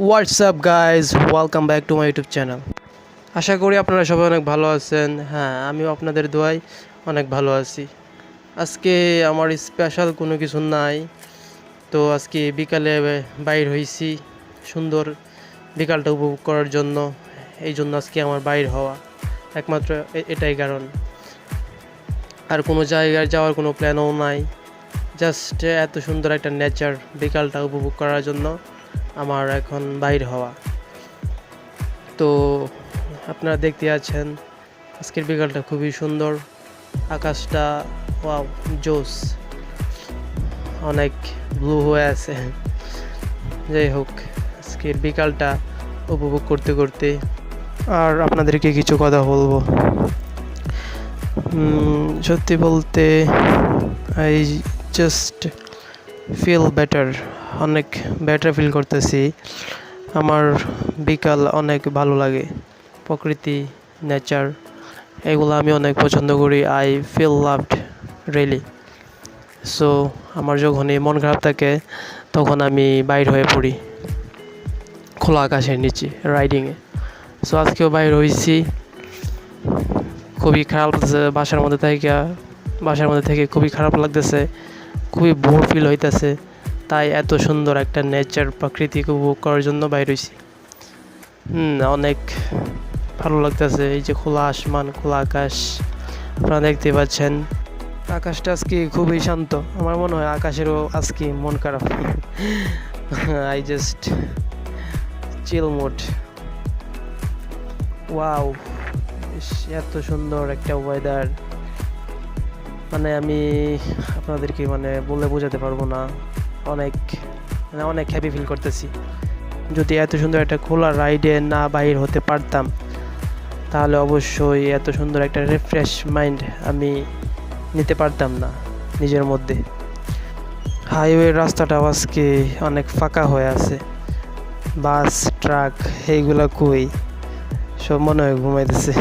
What's up guys, welcome back to my YouTube channel. আশা করি আপনারা সবাই অনেক ভালো আছেন। হ্যাঁ, আমিও আপনাদের দোয়ায় অনেক ভালো আছি। আজকে আমার স্পেশাল কোনো কিছু নাই, তো আজকে বিকালে বাইর হয়েছি সুন্দর বিকালটা উপভোগ করার জন্য। এই জন্য আজকে আমার বাইর হওয়া একমাত্র এটাই কারণ। আর কোনো জায়গায় যাওয়ার কোনো প্ল্যানও নাই, জাস্ট এত সুন্দর একটা নেচার বিকালটা উপভোগ করার জন্য আমার এখন বাইর হওয়া। তো আপনারা দেখতে আছেন আজকের বিকালটা খুবই সুন্দর, আকাশটা ওয়াও জোস, অনেক ব্লু হয়ে আছে। যাই হোক, আজকের বিকালটা উপভোগ করতে করতে আর আপনাদেরকে কিছু কথা বলবো। সত্যি বলতে আই জাস্ট ফিল বেটার, অনেক বেটার ফিল করতেছি। আমার বিকাল অনেক ভালো লাগে, প্রকৃতি, নেচার, এগুলো আমি অনেক পছন্দ করি। I feel loved really. So আমার যখনই মন খারাপ থাকে তখন আমি বাইর হয়ে পড়ি খোলা আকাশের নিচে রাইডিংয়ে। সো আজকেও বাইর হয়েছি, খুবই খারাপ লাগতেছে বাসার মধ্যে থেকে খুবই খারাপ লাগতেছে, খুবই বোর ফিল হইতেছে। তাই এত সুন্দর একটা নেচার প্রাকৃতিক উপভোগ করার জন্য বাইর হয়েছি। অনেক ভালো লাগতেছে। এই যে খোলা আসমান, খোলা আকাশ আপনারা দেখতে পাচ্ছেন। আকাশটা আজকে খুবই শান্ত, আমার মনে হয় আকাশেরও আজকে মন খারাপ। I just chill mood. Wow, এত সুন্দর একটা ওয়েদার, মানে আমি আপনাদেরকে বলে বোঝাতে পারবো না। অনেক হ্যাপি ফিল করতেছি। যদি এত সুন্দর একটা খোলা রাইডে না বাইর হতে পারতাম তাহলে অবশ্যই এত সুন্দর একটা রিফ্রেশ মাইন্ড আমি নিতে পারতাম না নিজের মধ্যে। হাইওয়ের রাস্তাটাও আজকে অনেক ফাঁকা হয়ে আছে, বাস ট্রাক এইগুলা কই, সব মনে হয় ঘুমাইতেছে।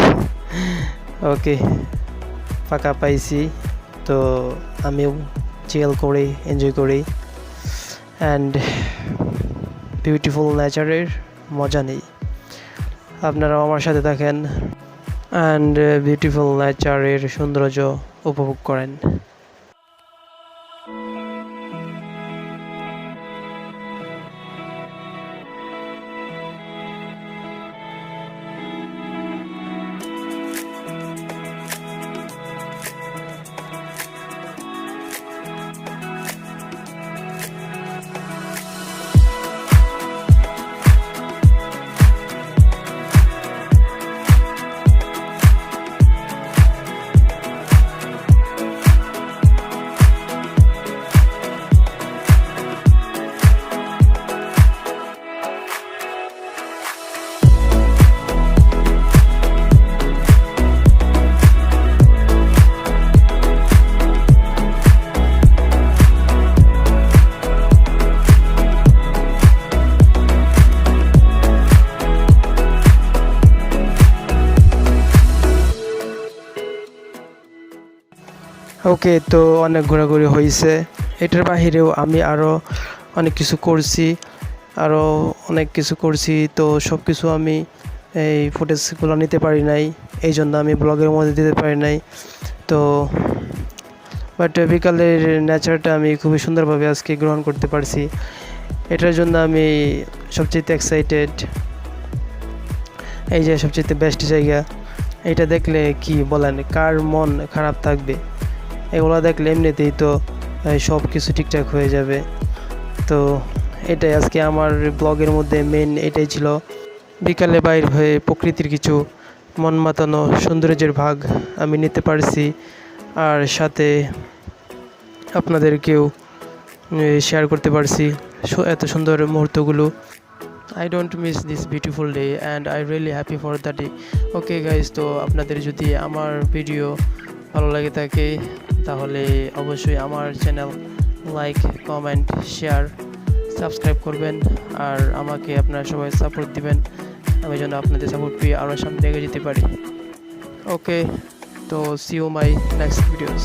ওকে, ফাঁকা পাইছি তো আমিও চিল করি, এনজয় করি অ্যান্ড বিউটিফুল নেচারের মজা নেই। আপনারাও আমার সাথে থাকেন অ্যান্ড বিউটিফুল নেচারের সৌন্দর্য উপভোগ করেন। ওকে, তো অনেক ঘোরাঘুরি হয়েছে। এটার বাহিরেও আমি আরও অনেক কিছু করছি, তো সব কিছু আমি এই ফুটেজগুলো নিতে পারি নাই, এই জন্য আমি ব্লগের মধ্যে দিতে পারি নাই। তো বাট বিকালের নেচারটা আমি খুবই সুন্দরভাবে আজকে গ্রহণ করতে পারছি, এটার জন্য আমি সবচেয়ে এক্সাইটেড। এই যে সবচেয়ে বেস্ট জায়গা, এটা দেখলে কি বলেন, কার মন খারাপ থাকবে? এগুলো দেখলে এমনিতেই তো সব কিছু ঠিকঠাক হয়ে যাবে। তো এটাই আজকে আমার ব্লগের মধ্যে মেন এটাই ছিল। বিকালে বাইর হয়ে প্রকৃতির কিছু মন মাতানো সৌন্দর্যের ভাগ আমি নিতে পারছি, আর সাথে আপনাদেরকেও শেয়ার করতে পারছি এত সুন্দর মুহূর্তগুলো। I don't miss this beautiful day and I really happy for the day. Okay guys, তো আপনাদের যদি আমার ভিডিও ভালো লাগে থাকে তাহলে অবশ্যই আমার channel like, comment, share, subscribe করবেন আর আমাকে আপনারা সবাই সাপোর্ট দিবেন, আমি যেন আপনাদের সাপোর্ট পেয়ে আরও সামনে এগিয়ে যেতে পারি। ওকে, তো see you my next videos.